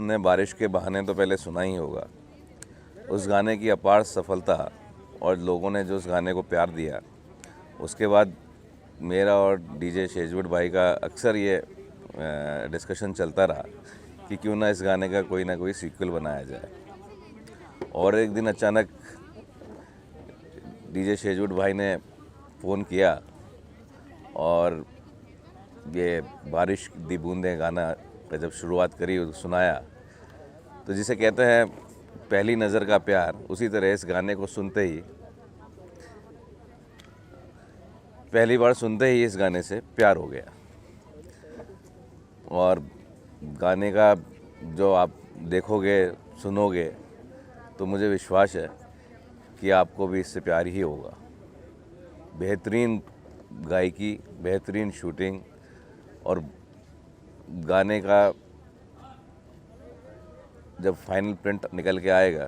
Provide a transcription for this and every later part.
आपने बारिश के बहाने तो पहले सुना ही होगा। उस गाने की अपार सफलता और लोगों ने जो उस गाने को प्यार दिया, उसके बाद मेरा और डीजे शेजवुड भाई का अक्सर ये डिस्कशन चलता रहा कि क्यों ना इस गाने का कोई ना कोई सीक्वल बनाया जाए। और एक दिन अचानक डीजे शेजवुड भाई ने फ़ोन किया और ये बारिश दी बूंदें गाना का जब शुरुआत करी, सुनाया, तो जिसे कहते हैं पहली नज़र का प्यार, उसी तरह इस गाने को सुनते ही, पहली बार सुनते ही इस गाने से प्यार हो गया। और गाने का जो आप देखोगे, सुनोगे, तो मुझे विश्वास है कि आपको भी इससे प्यार ही होगा। बेहतरीन गायकी, बेहतरीन शूटिंग और गाने का जब फाइनल प्रिंट निकल के आएगा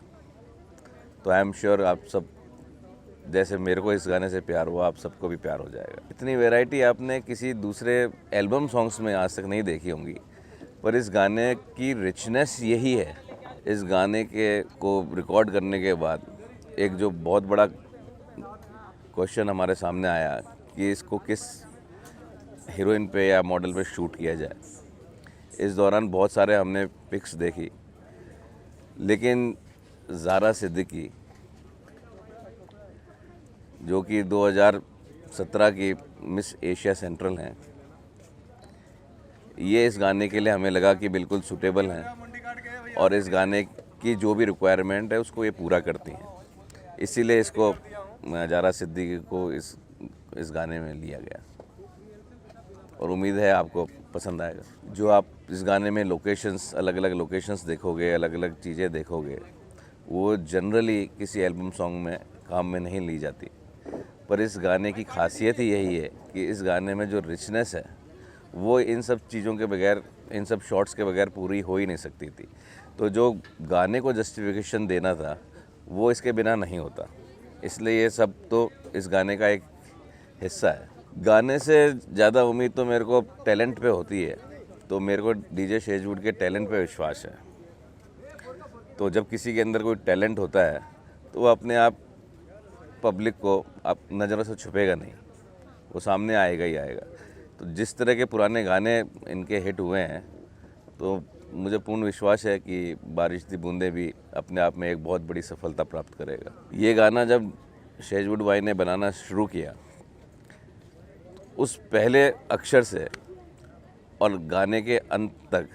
तो आई एम श्योर आप सब, जैसे मेरे को इस गाने से प्यार हुआ, आप सबको भी प्यार हो जाएगा। इतनी वैरायटी आपने किसी दूसरे एल्बम सॉन्ग्स में आज तक नहीं देखी होंगी, पर इस गाने की रिचनेस यही है। इस गाने के को रिकॉर्ड करने के बाद एक जो बहुत बड़ा क्वेश्चन हमारे सामने आया कि इसको किस हीरोइन पे या मॉडल पे शूट किया जाए। इस दौरान बहुत सारे हमने पिक्स देखी, लेकिन ज़ारा सिद्दीकी, जो कि 2017 की मिस एशिया सेंट्रल हैं, ये इस गाने के लिए हमें लगा कि बिल्कुल सूटेबल हैं और इस गाने की जो भी रिक्वायरमेंट है उसको ये पूरा करती हैं। इसीलिए इसको ज़ारा सिद्दीकी को इस गाने में लिया गया और उम्मीद है आपको पसंद आएगा। जो आप इस गाने में लोकेशंस, अलग अलग लोकेशंस देखोगे, अलग अलग चीज़ें देखोगे, वो जनरली किसी एल्बम सॉन्ग में काम में नहीं ली जाती। पर इस गाने की खासियत ही यही है कि इस गाने में जो रिचनेस है वो इन सब चीज़ों के बगैर, इन सब शॉट्स के बगैर पूरी हो ही नहीं सकती थी। तो जो गाने को जस्टिफिकेशन देना था वो इसके बिना नहीं होता, इसलिए ये सब तो इस गाने का एक हिस्सा है। गाने से ज़्यादा उम्मीद तो मेरे को टैलेंट पे होती है, तो मेरे को डीजे शेजवुड के टैलेंट पे विश्वास है। तो जब किसी के अंदर कोई टैलेंट होता है तो वो अपने आप पब्लिक को आप नज़रों से छुपेगा नहीं, वो सामने आएगा ही आएगा। तो जिस तरह के पुराने गाने इनके हिट हुए हैं, तो मुझे पूर्ण विश्वास है कि बारिश दी बूंदें भी अपने आप में एक बहुत बड़ी सफलता प्राप्त करेगा। ये गाना जब शेजवुड भाई ने बनाना शुरू किया, उस पहले अक्षर से और गाने के अंत तक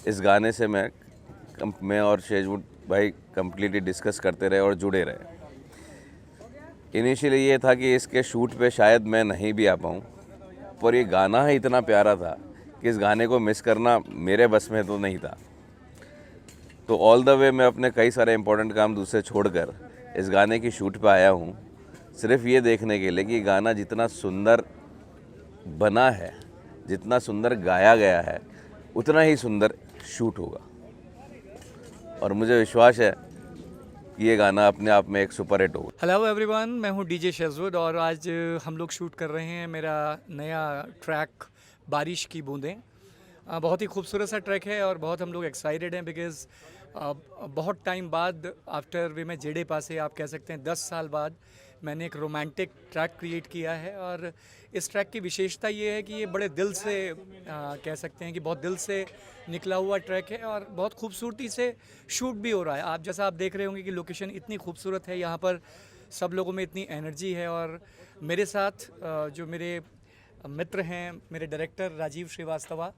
इस गाने से मैं और शेजवुड भाई कंप्लीटली डिस्कस करते रहे और जुड़े रहे। इनिशियली ये था कि इसके शूट पे शायद मैं नहीं भी आ पाऊँ, पर ये गाना ही इतना प्यारा था कि इस गाने को मिस करना मेरे बस में तो नहीं था। तो ऑल द वे मैं अपने कई सारे इंपॉर्टेंट काम दूसरे छोड़कर इस गाने की शूट पे आया हूँ, सिर्फ ये देखने के लिए कि गाना जितना सुंदर बना है, जितना सुंदर गाया गया है, उतना ही सुंदर शूट होगा। और मुझे विश्वास है कि ये गाना अपने आप में एक सुपर हिट होगा। हेलो एवरीवन, मैं हूं डीजे शेजवुड और आज हम लोग शूट कर रहे हैं मेरा नया ट्रैक बारिश की बूंदें। बहुत ही खूबसूरत सा ट्रैक है और बहुत हम लोग एक्साइटेड हैं बिकॉज़ बहुत टाइम बाद, आफ्टर वे में जेडे पासे, आप कह सकते हैं 10 साल बाद, मैंने एक रोमांटिक ट्रैक क्रिएट किया है। और इस ट्रैक की विशेषता ये है कि ये बड़े दिल से, कह सकते हैं कि बहुत दिल से निकला हुआ ट्रैक है और बहुत खूबसूरती से शूट भी हो रहा है। आप जैसा आप देख रहे होंगे कि लोकेशन इतनी खूबसूरत है, यहाँ पर सब लोगों में इतनी एनर्जी है। और मेरे साथ जो मेरे मित्र हैं, मेरे डायरेक्टर राजीव श्रीवास्तवा,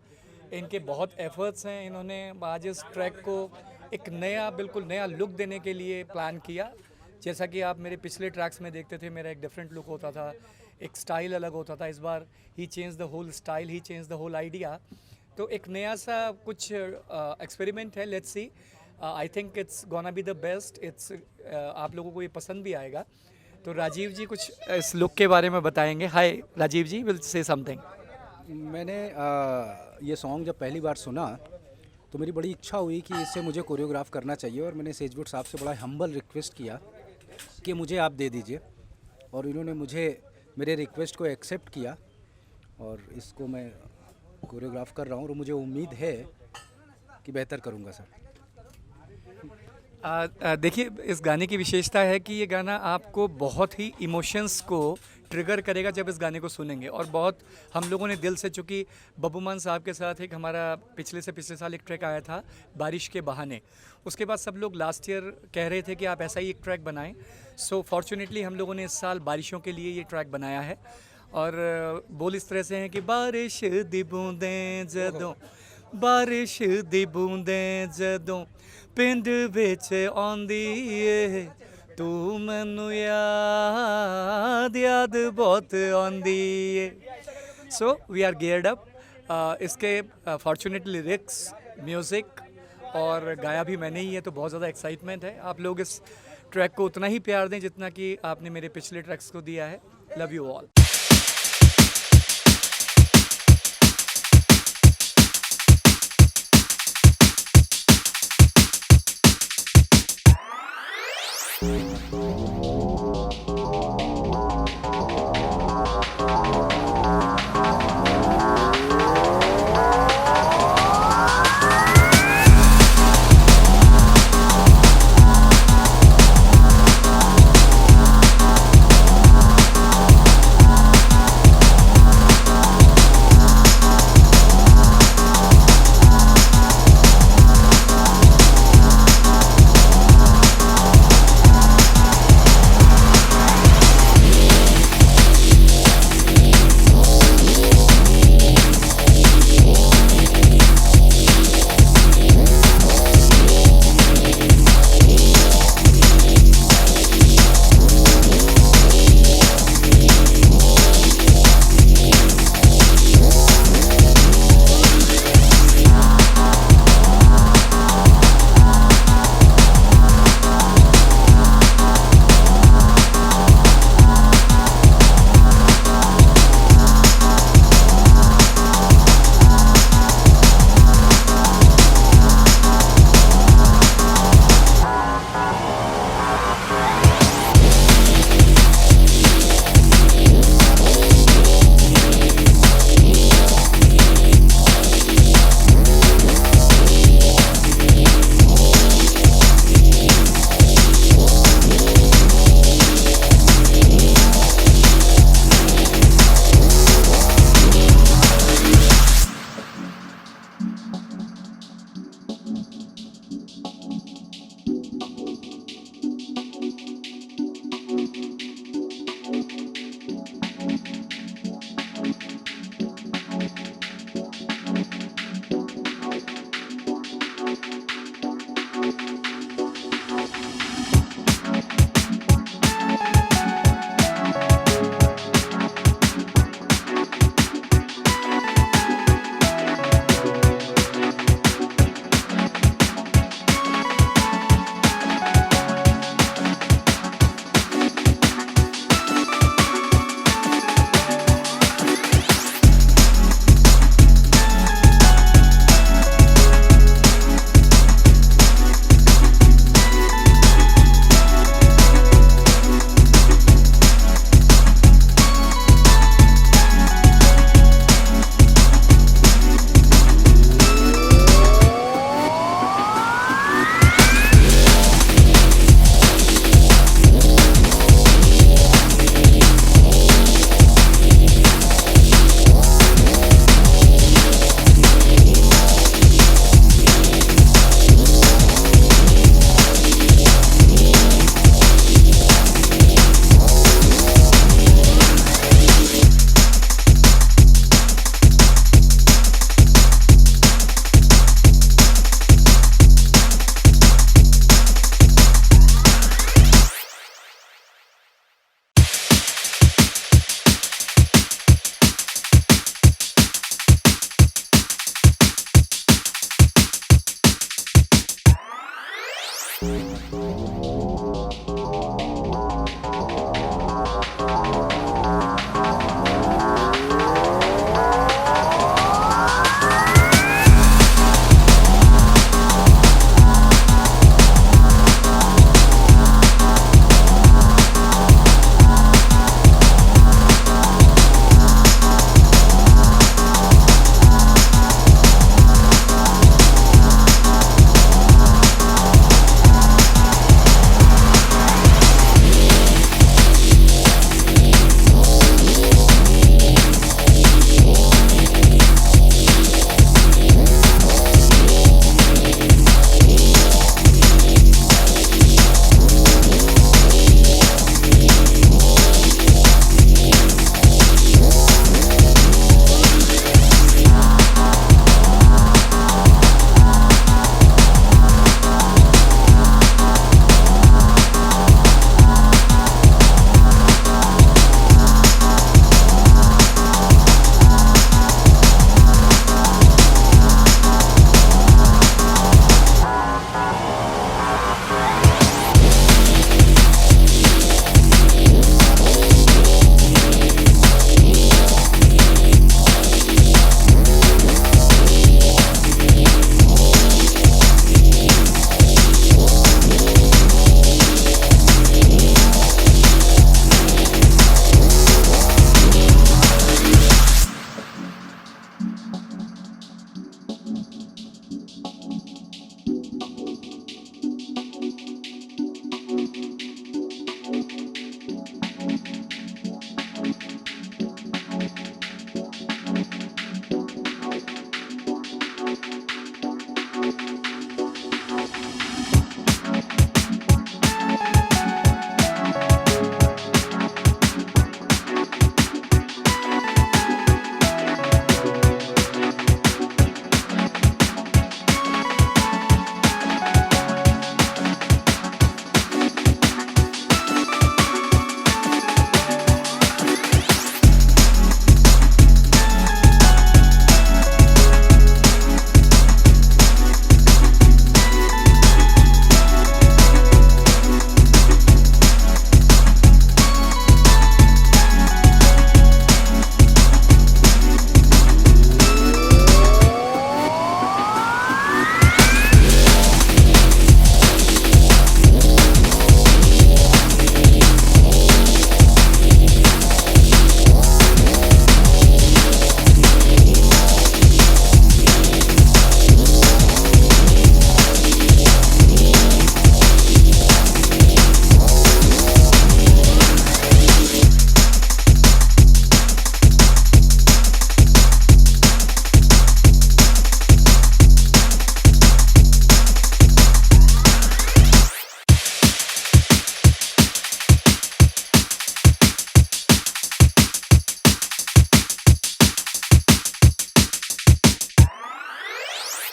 इनके बहुत एफर्ट्स हैं। इन्होंने आज इस ट्रैक को एक नया, बिल्कुल नया लुक देने के लिए प्लान किया। जैसा कि आप मेरे पिछले ट्रैक्स में देखते थे, मेरा एक डिफरेंट लुक होता था, एक स्टाइल अलग होता था। इस बार ही चेंज द होल स्टाइल, ही चेंज द होल आइडिया। तो एक नया सा कुछ एक्सपेरिमेंट है, let's see. I think it's gonna be the best. It's आप लोगों को ये पसंद भी आएगा। तो राजीव जी कुछ इस लुक के बारे में बताएंगे। हाय राजीव जी, विल से समथिंग। मैंने ये सॉन्ग जब पहली बार सुना तो मेरी बड़ी इच्छा हुई कि इसे मुझे कोरियोग्राफ करना चाहिए और मैंने शेजवुड साहब से बड़ा हम्बल रिक्वेस्ट किया कि मुझे आप दे दीजिए, और इन्होंने मुझे मेरे रिक्वेस्ट को एक्सेप्ट किया और इसको मैं कोरियोग्राफ कर रहा हूँ। और मुझे उम्मीद है कि बेहतर करूँगा सर? देखिए, इस गाने की विशेषता है कि ये गाना आपको बहुत ही इमोशंस को ट्रिगर करेगा जब इस गाने को सुनेंगे, और बहुत हम लोगों ने दिल से, चूँकि बब्बू मान साहब के साथ एक हमारा पिछले साल एक ट्रैक आया था बारिश के बहाने, उसके बाद सब लोग लास्ट ईयर कह रहे थे कि आप ऐसा ही एक ट्रैक बनाएं। सो फॉर्चुनेटली हम लोगों ने इस साल बारिशों के लिए ये ट्रैक बनाया है, और बोल इस तरह से हैं कि बारिश दी बूंदें जदों, बारिश दी बूंदें जदों पिंड विच आंदी ए, तू मैनू याद याद बहुत आंदी ए। So we are geared up. इसके फॉर्चुनेटली लिरिक्स, म्यूज़िक और गाया भी मैंने ही है, तो बहुत ज़्यादा एक्साइटमेंट है। आप लोग इस ट्रैक को उतना ही प्यार दें जितना कि आपने मेरे पिछले ट्रैक्स को दिया है। Love you all.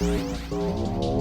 है।